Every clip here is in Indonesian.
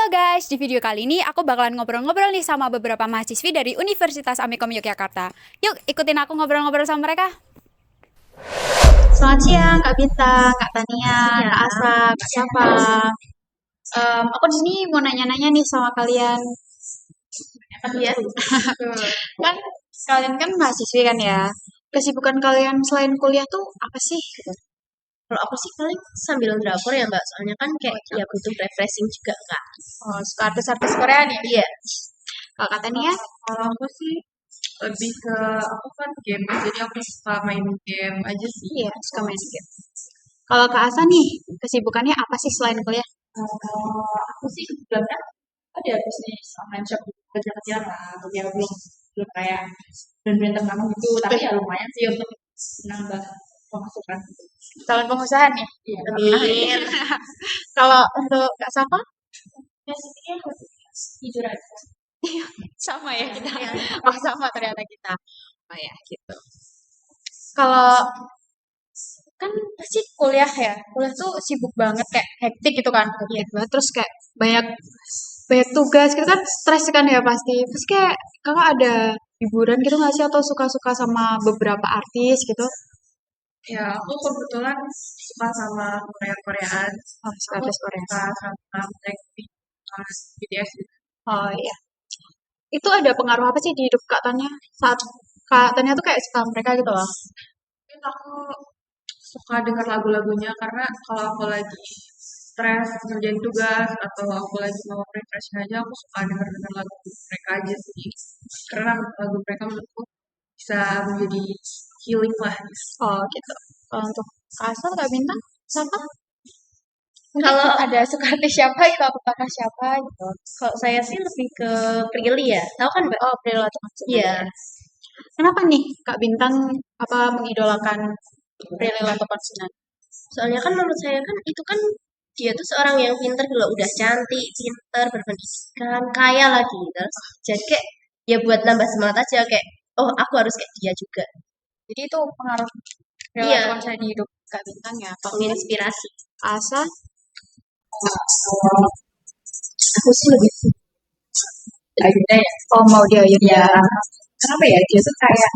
Guys, di video kali ini aku bakalan ngobrol-ngobrol nih sama beberapa mahasiswi dari Universitas Amikom Yogyakarta. Yuk, ikutin aku ngobrol-ngobrol sama mereka. Selamat siang, Kak Bintang, Kak Tania, Ya, Kak Asa, Kak Syafa. Aku di sini mau nanya-nanya nih sama kalian. iya. Kan kalian kan mahasiswi kan ya. Kesibukan kalian selain kuliah tuh apa sih? Gitu. Kalau aku sih paling sambil drakor ya Mbak, soalnya kan kayak ya butuh refreshing juga Kak. Oh, suka artis-artis Korea nih. Iya, Kalau Kak Tania, Kalau aku sih lebih ke aku kan game, jadi aku suka main game aja sih. iya suka main game. Kalau Kak Asa nih, kesibukannya apa sih selain kuliah? Kalau aku sih kebetulan kan ada bisnis online shop kecil-kecilan lah, untuk yang belum belum kayak brand-brand terkenal gitu, tapi ya lumayan sih untuk menambah pemasukan. Calon pengusaha nih. Iya. amin. Kalau untuk Kak Syafa, Basicnya jujur aja. sama ya kita. Iya. Oh sama ternyata kita. Oh ya gitu. Kalau kan pasti kuliah ya, kuliah tuh sibuk banget kayak hektik gitu kan, hektik banget terus kayak banyak banyak tugas gitu kan stres kan ya pasti. Terus kayak kakak ada hiburan gitu nggak sih atau suka-suka sama beberapa artis gitu? Ya, aku kebetulan suka sama Korea-Koreaan. Oh, suka Aku artis Korea. suka sama Blackpink, sama BTS gitu. Oh iya. Itu ada pengaruh apa sih di hidup Kak Tanya saat Kak Tanya tuh kayak suka mereka gitu loh? Mungkin aku suka dengar lagu-lagunya karena kalau aku lagi stres ngerjain tugas atau aku lagi mau refreshing aja aku suka denger lagu mereka aja sih karena lagu mereka menurutku bisa menjadi healing lah. Oh gitu. Kalau untuk Kak Asal, Kak Bintang, siapa? Kalau Ada suka artis siapa gitu atau kakak siapa gitu? kalau saya sih lebih ke Prilly ya, tahu kan Mbak? Oh, April atau Iya, Kenapa nih Kak Bintang apa mengidolakan Prilly Latuconsina? soalnya kan menurut saya kan itu kan dia tuh seorang yang pintar gitu loh, udah cantik, pintar, berpendidikan, kaya lagi terus. Jadi kayak ya buat nambah semangat aja kayak oh aku harus kayak dia juga. Jadi itu pengaruh Prilly Iya, Latuconsina di hidup Kak Bintang ya. Kalau menginspirasi. Asa, Aku sih lebih akhirnya ya. oh mau dia ya. Ya, kenapa ya dia tuh kayak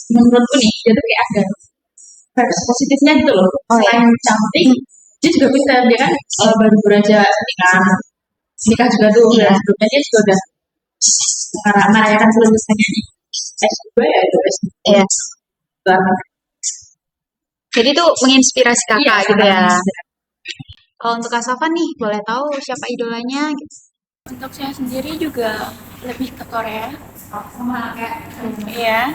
menurutku nih dia tuh kayak ada versi positifnya gitu loh. Oh ya. Selain cantik, dia juga pintar. Dia kan baru aja nikah juga tuh. Iya. Dan sebelumnya dia juga udah merayakan lulusannya di S2 ya itu S2 Iya. banget. Jadi itu menginspirasi kakak Iya, gitu ya. sangat. Kalau untuk Kak Safa nih, boleh tahu siapa idolanya gitu? Untuk saya sendiri juga lebih ke Korea. Sama kayak Iya.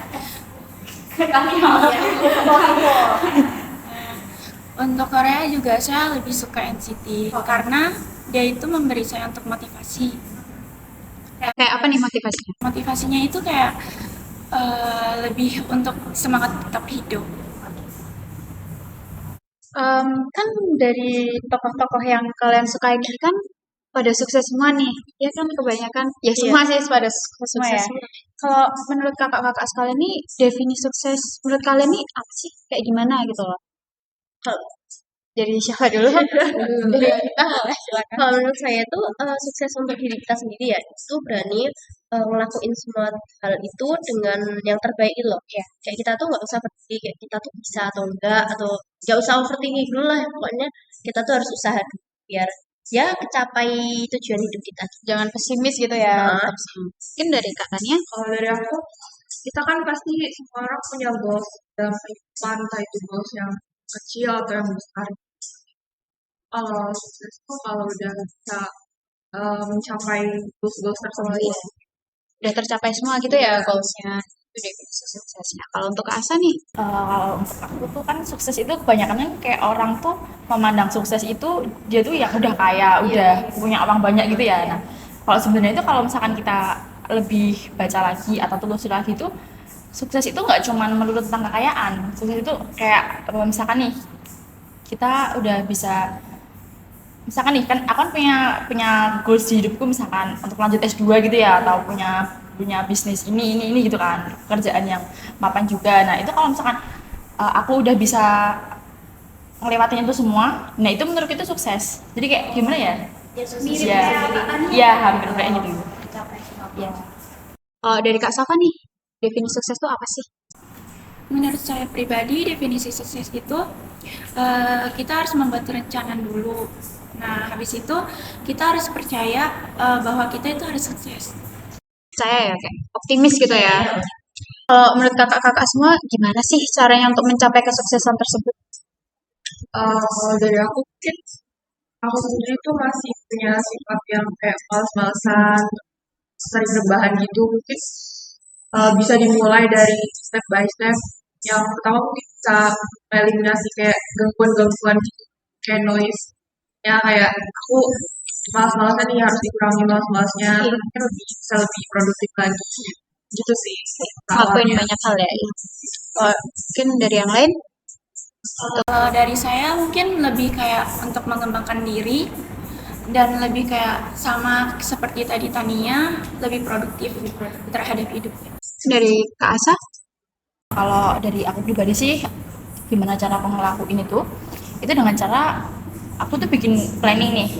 Untuk Korea juga saya lebih suka NCT karena dia itu memberi saya untuk motivasi. Kayak apa nih motivasinya? Motivasinya itu kayak lebih untuk semangat tetap hidup. Kan dari tokoh-tokoh yang kalian suka ini kan pada sukses semua nih, ya kan kebanyakan, ya semua sih pada sukses semua ya. Kalau menurut kakak-kakak sekalian nih, definisi sukses menurut kalian nih apa sih? Kayak gimana gitu loh? Kalau Dari siapa dulu? Dari kita boleh silakan. Kalau menurut saya tuh sukses untuk diri kita sendiri ya itu berani ngelakuin semua hal itu dengan yang terbaik gitu loh. Ya. Kayak kita tuh nggak usah berpikir kayak kita tuh bisa atau enggak atau nggak usah overthinking dulu lah. Pokoknya kita tuh harus usaha dulu biar ya kecapai tujuan hidup kita. Jangan pesimis gitu ya. Nah. Tetap semangat. Mungkin dari Kak Tania, kalau dari aku kita kan pasti semua orang punya goals dalam kehidupan entah itu goals yang kecil atau yang besar. Kalau sukses tuh kalau udah bisa mencapai goals-goals tersebut. udah tercapai semua gitu ya goalsnya. Itu definisi suksesnya. Kalau untuk Kak Asa nih, Kalau untuk aku tuh kan sukses itu kebanyakan kayak orang tuh memandang sukses itu dia tuh yang udah kaya, udah punya uang banyak gitu ya. Nah, kalau sebenarnya itu kalau misalkan kita lebih baca lagi atau telusuri lagi tuh sukses itu nggak cuma melulu tentang kekayaan. Sukses itu kayak misalkan nih kita udah bisa misalkan nih kan aku kan punya goals di hidupku misalkan untuk lanjut S2 gitu ya atau punya bisnis ini gitu kan pekerjaan yang mapan juga. Nah itu kalau misalkan aku udah bisa ngelewatin itu semua, nah itu menurut itu sukses. Jadi kayak gimana ya, Ya, ya hampir kayak gitu. Ya. Dari Kak Safa nih, definisi sukses itu apa sih? Menurut saya pribadi, definisi sukses itu kita harus membuat rencana dulu. Nah, habis itu kita harus percaya bahwa kita itu harus sukses. Saya ya kayak optimis gitu ya. Kalau menurut kakak-kakak semua, gimana sih caranya untuk mencapai kesuksesan tersebut? Kalau dari aku mungkin aku sendiri tuh masih punya sifat yang kayak males-malesan, sering rebahan gitu. Mungkin bisa dimulai dari step by step. Yang pertama mungkin bisa eliminasi kayak gangguan-gangguan gitu, kayak noise. Ya kayak aku malas-malasan nih harus dikurangi malas-malasnya, mungkin bisa lebih produktif lagi. Gitu sih. Ngelakuin awalnya. banyak hal ya. Mungkin dari yang lain, Dari saya mungkin lebih kayak untuk mengembangkan diri dan lebih kayak sama seperti tadi Tania, lebih produktif terhadap hidup. dari Kak Asa, Kalau dari aku pribadi sih, gimana cara aku ngelakuin itu dengan cara aku tuh bikin planning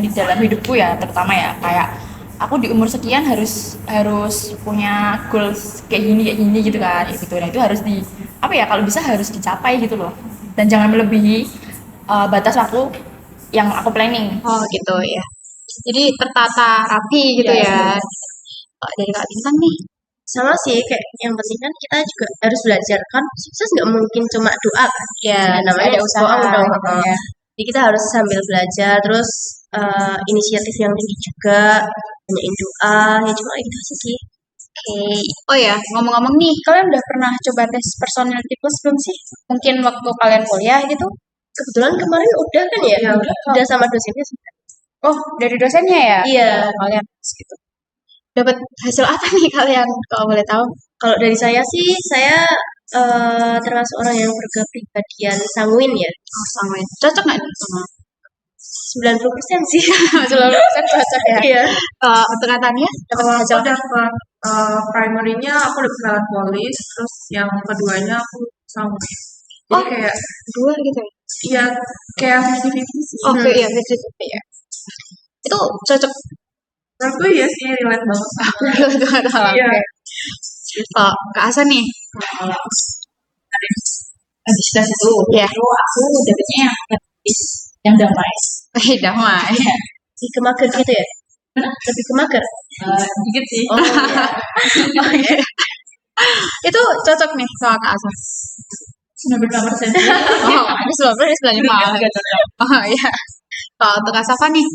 di dalam hidupku ya, terutama ya kayak aku di umur sekian harus punya goals kayak gini gitu kan, gitu. Nah itu harus di apa ya, kalau bisa harus dicapai gitu loh, dan jangan melebihi batas waktu yang aku planning. gitu ya. Jadi tertata rapi gitu ya. Dari Kak Bintang nih, Sama sih, kayak yang penting kan kita juga harus belajar kan. Sukses nggak mungkin cuma doa kan. ya Namanya ada usaha bohong dong. ya. Jadi kita harus sambil belajar, terus inisiatif yang tinggi juga, banyakin doa, ya cuma itu aja sih. Oke. Oh ya, ngomong-ngomong nih, kalian udah pernah coba tes personality plus belum sih? Mungkin waktu kalian kuliah gitu? Kebetulan kemarin udah kan ya, Iya, udah sama dosennya sudah. Oh, dari dosennya ya? Iya. Kalian tes gitu. Dapat hasil apa nih kalian kalau boleh tahu? Kalau dari saya sih, saya termasuk orang yang berkepribadian sanguin ya. Oh, sama ya. Cocok nggak nih sama 90% sih. 90% cocok ya? Iya. Untuk Natania dapat Kalau aku hasil apa? dapat primary-nya aku udah bisa polis, terus yang keduanya aku sama. Jadi kayak Dua gitu ya? iya kayak 50-50 sih. Oke, iya, fifty ya. Itu cocok. Menurutku iya sih relate banget sama. Iya. Oke. Kak Asa nih. Habis tes itu, Ya. aku dapetnya yang damai. Damai. Lebih ke mager gitu ya. Lebih ke mager. Dikit sih. Oh, iya. Itu cocok nih sama Kak Asa. 95%. Oh, ini 95. Oh iya. Kalau untuk Kak Safa nih.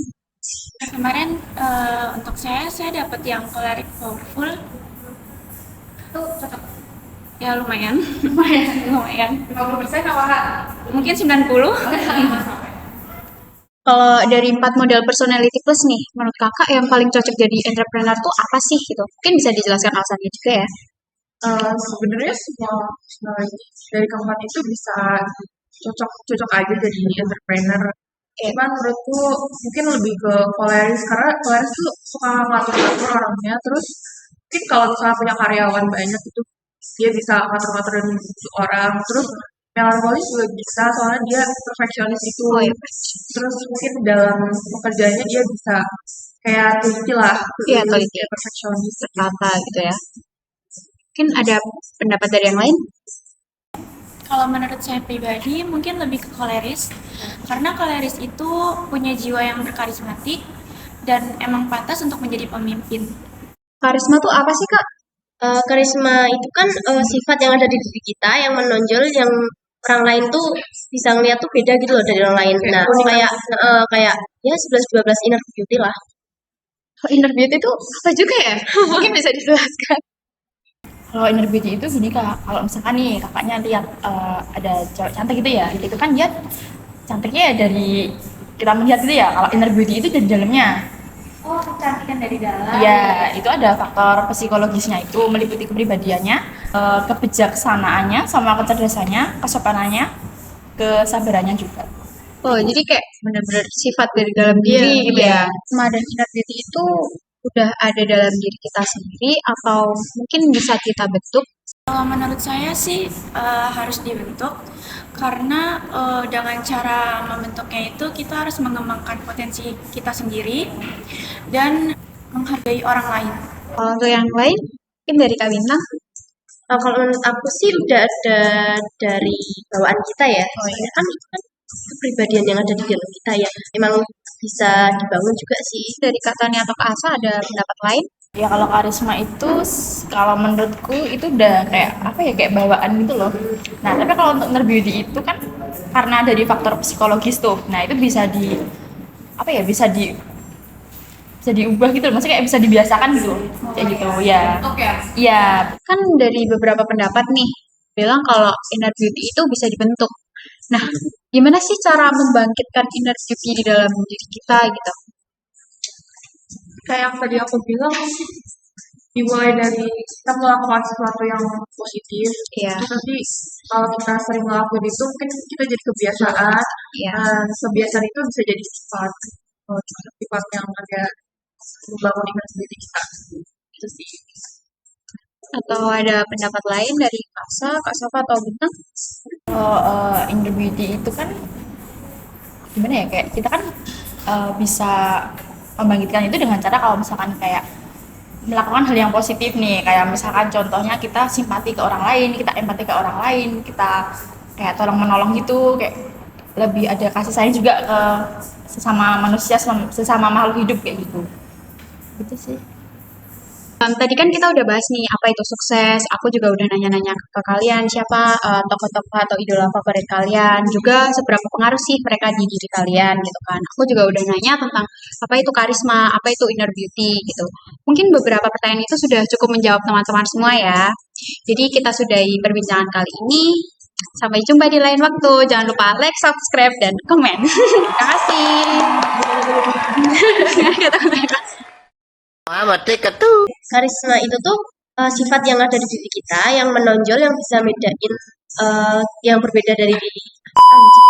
Kemarin untuk saya dapat yang choleric powerful. Itu cocok. Ya lumayan. lumayan. 50% apa? Mungkin 90. Kalau dari 4 model personality plus nih, menurut kakak yang paling cocok jadi entrepreneur tuh apa sih gitu? Mungkin bisa dijelaskan alasannya juga ya. Sebenarnya semua personality dari keempat itu bisa cocok aja jadi entrepreneur. Cuman menurutku mungkin lebih ke koleris karena koleris tuh suka ngatur-ngatur orangnya. Terus mungkin kalau misalnya punya karyawan banyak itu dia bisa ngatur-ngaturin orang. Terus melankolis juga bisa soalnya dia perfeksionis itu. Terus mungkin dalam pekerjaannya dia bisa kayak teliti lah. Iya, teliti. Kayak perfeksionis. Tertata gitu ya. Mungkin ada pendapat dari yang lain? Kalau menurut saya pribadi mungkin lebih ke koleris, karena koleris itu punya jiwa yang berkarismatik dan emang pantas untuk menjadi pemimpin. Karisma tuh apa sih Kak? Karisma itu kan sifat yang ada di diri kita yang menonjol, yang orang lain tuh bisa ngeliat tuh beda gitu loh dari orang lain. Nah, kayak ya 11-12 inner beauty lah. Inner beauty itu apa juga ya? Mungkin bisa dijelaskan. Kalau inner beauty itu gini Kak, kalau misalkan nih kakaknya lihat ada cewek cantik gitu ya, itu kan dia cantiknya ya dari kita melihat gitu ya. Kalau inner beauty itu dari dalamnya. Oh, kecantikan dari dalam. Iya, itu ada faktor psikologisnya, itu meliputi kepribadiannya, kebijaksanaannya, sama kecerdasannya, kesopanannya, kesabarannya juga. Oh, jadi kayak benar-benar sifat dari dalam diri gitu ya. Sama dan inner beauty itu udah ada dalam diri kita sendiri atau mungkin bisa kita bentuk? Menurut saya sih harus dibentuk karena dengan cara membentuknya itu kita harus mengembangkan potensi kita sendiri dan menghargai orang lain. Kalau untuk yang lain, mungkin dari Kak Bintang. Kalau menurut aku sih udah ada dari bawaan kita ya. Soalnya kan itu kan kepribadian yang ada di dalam kita ya. Emang bisa dibangun juga sih. Dari Kak Tani atau Kak Asa ada pendapat lain? Ya kalau karisma itu kalau menurutku itu udah kayak apa ya, kayak bawaan gitu loh. Nah tapi kalau untuk inner beauty itu kan karena dari faktor psikologis tuh. Nah itu bisa di apa ya, bisa diubah gitu loh. Maksudnya kayak bisa dibiasakan gitu loh. Kayak gitu ya. Iya. Kan dari beberapa pendapat nih, bilang kalau inner beauty itu bisa dibentuk. Nah, gimana sih cara membangkitkan inner beauty di dalam diri kita gitu? Kayak yang tadi aku bilang, dimulai dari kita melakukan sesuatu yang positif. Iya. Terus nanti kalau kita sering ngelakuin itu, mungkin kita jadi kebiasaan. Iya. Dan kebiasaan itu bisa jadi sifat. Sifat yang agak membangun ingat diri kita. Itu sih. Atau ada pendapat lain dari Kak Sa, Kak Safa atau Bintang? Kalau inner beauty itu kan gimana ya, kayak kita kan bisa membangkitkan itu dengan cara kalau misalkan kayak melakukan hal yang positif nih, kayak misalkan contohnya kita simpati ke orang lain, kita empati ke orang lain, kita kayak tolong menolong gitu, kayak lebih ada kasih sayang juga ke sesama manusia, sesama makhluk hidup kayak gitu sih. Tadi kan kita udah bahas nih apa itu sukses. Aku juga udah nanya-nanya ke kalian siapa tokoh-tokoh atau idola favorit kalian. Juga seberapa pengaruh sih mereka di diri kalian gitu kan. Aku juga udah nanya tentang apa itu karisma, apa itu inner beauty gitu. Mungkin beberapa pertanyaan itu sudah cukup menjawab teman-teman semua ya. Jadi kita sudahi perbincangan kali ini. Sampai jumpa di lain waktu. Jangan lupa like, subscribe, dan komen. Terima kasih. Karisma itu tuh sifat yang ada di diri kita yang menonjol yang bisa bedain yang berbeda dari diri anjing.